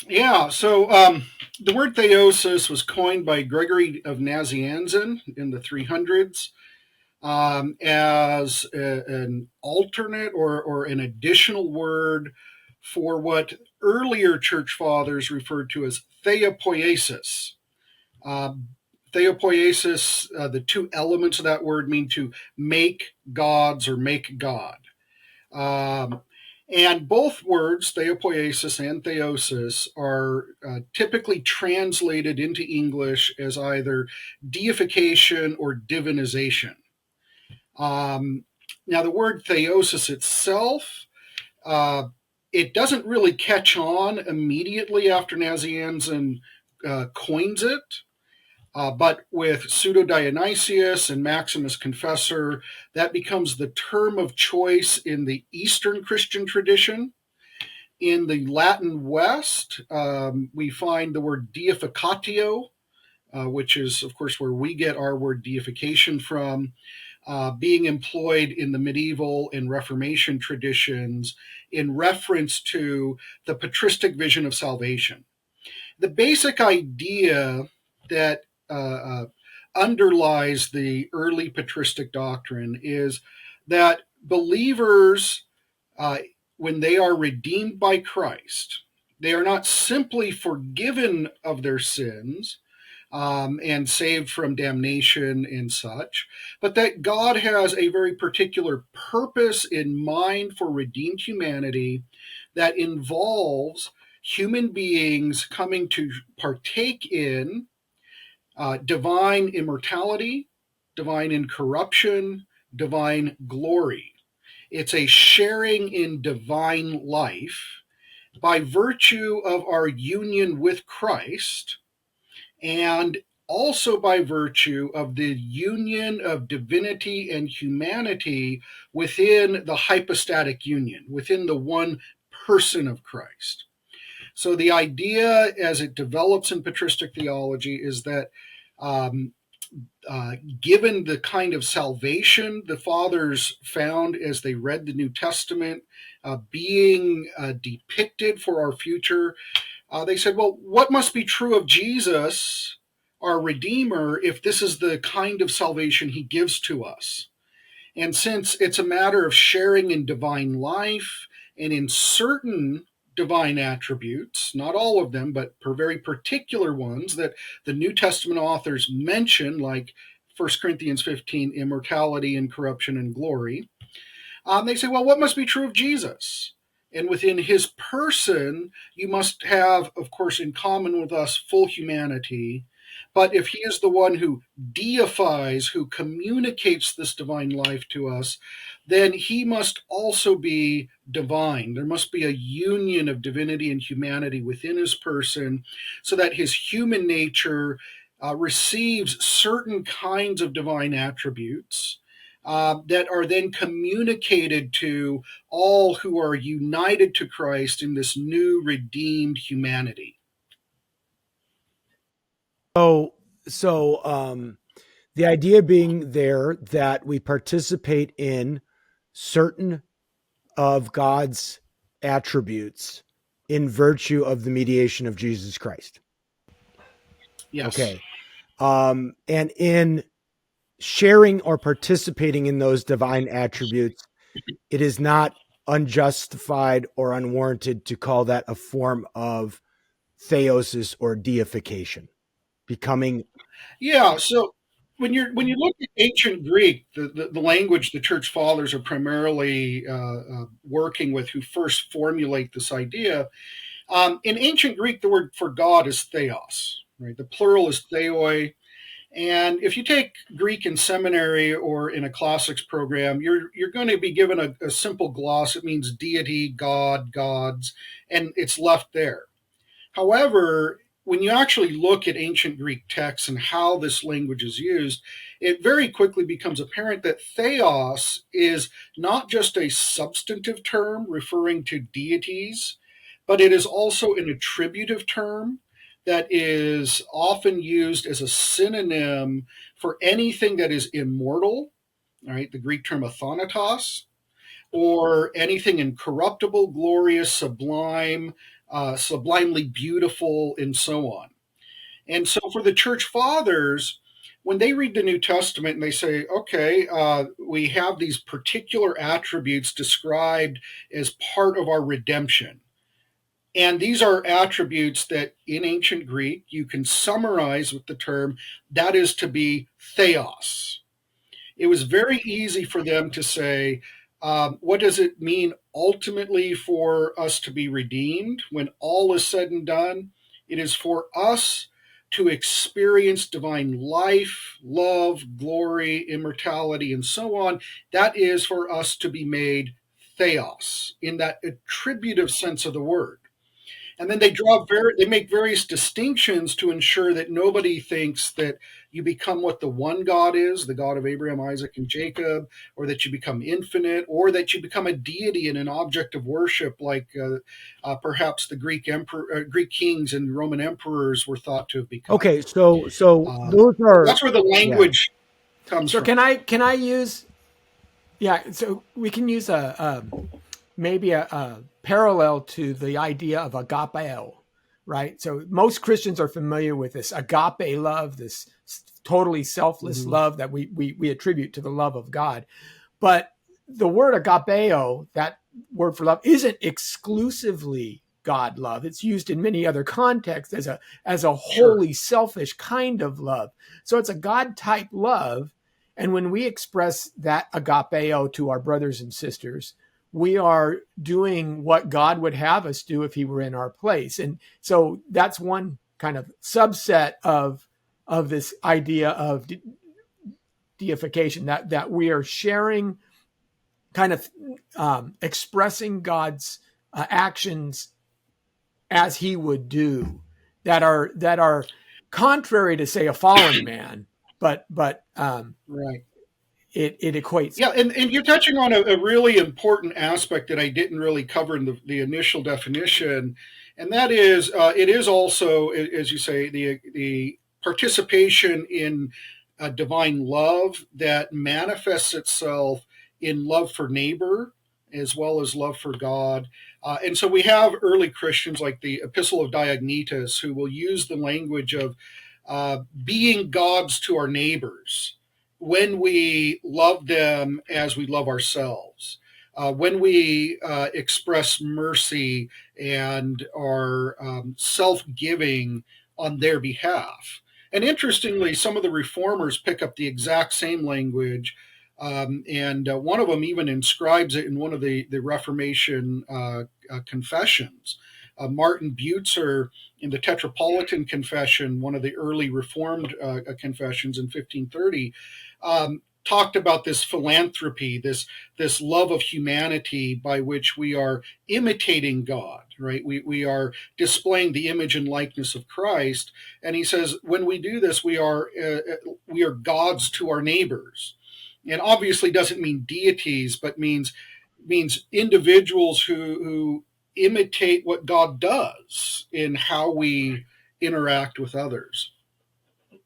Yeah, so the word theosis was coined by Gregory of Nazianzen in the 300s as an alternate or an additional word for what earlier church fathers referred to as theopoiesis. Um, Theopoiesis, the two elements of that word mean to make gods or make God. Um, and both words, theopoiesis and theosis, are typically translated into English as either deification or divinization. Now, the word theosis itself, uh, it doesn't really catch on immediately after Nazianzen coins it. But with Pseudo Dionysius and Maximus Confessor, that becomes the term of choice in the Eastern Christian tradition. In the Latin West, we find the word deificatio, which is, of course, where we get our word deification from, being employed in the medieval and Reformation traditions in reference to the patristic vision of salvation. The basic idea that underlies the early patristic doctrine is that believers, uh, when they are redeemed by Christ, they are not simply forgiven of their sins and saved from damnation and such, but that God has a very particular purpose in mind for redeemed humanity that involves human beings coming to partake in divine immortality, divine incorruption, divine glory. It's a sharing in divine life by virtue of our union with Christ and also by virtue of the union of divinity and humanity within the hypostatic union, within the one person of Christ. So the idea as it develops in patristic theology is that um, given the kind of salvation the fathers found as they read the New Testament being depicted for our future, they said, well, what must be true of Jesus, our Redeemer, if this is the kind of salvation he gives to us? And since it's a matter of sharing in divine life and in certain divine attributes, not all of them, but for very particular ones that the New Testament authors mention, like 1 Corinthians 15, immortality and corruption and glory, they say, well, what must be true of Jesus? And within his person, you must have, of course, in common with us, full humanity. But if he is the one who deifies, who communicates this divine life to us, then he must also be divine. There must be a union of divinity and humanity within his person so that his human nature receives certain kinds of divine attributes that are then communicated to all who are united to Christ in this new redeemed humanity. So, so the idea being there that we participate in certain of God's attributes in virtue of the mediation of Jesus Christ. Yes. Okay. And in sharing or participating in those divine attributes, it is not unjustified or unwarranted to call that a form of theosis or deification, becoming. Yeah. So when you look at ancient Greek, the language the church fathers are primarily working with, who first formulate this idea, in ancient Greek, the word for God is theos. Right. The plural is theoi. And if you take Greek in seminary or in a classics program, you're going to be given a simple gloss. It means deity, God, gods, and it's left there. However, when you actually look at ancient Greek texts and how this language is used, it very quickly becomes apparent that theos is not just a substantive term referring to deities, but it is also an attributive term that is often used as a synonym for anything that is immortal, all right, the Greek term athanatos, or anything incorruptible, glorious, sublime, sublimely beautiful, and so on. And so for the church fathers, when they read the New Testament and they say, okay, we have these particular attributes described as part of our redemption. And these are attributes that in ancient Greek you can summarize with the term that is to be theos. It was very easy for them to say, what does it mean ultimately for us to be redeemed? When all is said and done, it is for us to experience divine life, love, glory, immortality, and so on. That is for us to be made theos in that attributive sense of the word. And then they make various distinctions to ensure that nobody thinks that you become what the one God is, the God of Abraham, Isaac, and Jacob, or that you become infinite, or that you become a deity and an object of worship, like perhaps the Greek kings and Roman emperors were thought to have become. Okay, so Um, those are, that's where the yeah. language comes So from. can I use, yeah, so we can use a maybe a parallel to the idea of agapeo, right? So most Christians are familiar with this agape love, this totally selfless Mhm. love that we attribute to the love of God. But the word agapeo, that word for love, isn't exclusively God love. It's used in many other contexts as a Sure. wholly selfish kind of love. So it's a God type love. And when we express that agapeo to our brothers and sisters, we are doing what God would have us do if he were in our place. And so that's one kind of subset of this idea of deification, that we are sharing, kind of expressing God's actions as he would do, that are contrary to, say, a fallen man, but Right. it equates. Yeah, and you're touching on a really important aspect that I didn't really cover in the initial definition, and that is it is also, as you say, the participation in divine love that manifests itself in love for neighbor as well as love for God. And so we have early Christians like the Epistle of Diognetus who will use the language of being gods to our neighbors when we love them as we love ourselves, when we express mercy and are self giving on their behalf. And interestingly, some of the reformers pick up the exact same language. And one of them even inscribes it in one of the Reformation confessions. Martin Butzer, in the Tetrapolitan Confession, one of the early Reformed confessions in 1530, talked about this philanthropy, this love of humanity by which we are imitating God, right? We are displaying the image and likeness of Christ, and he says when we do this, we are gods to our neighbors, and obviously doesn't mean deities, but means individuals who imitate what God does in how we interact with others.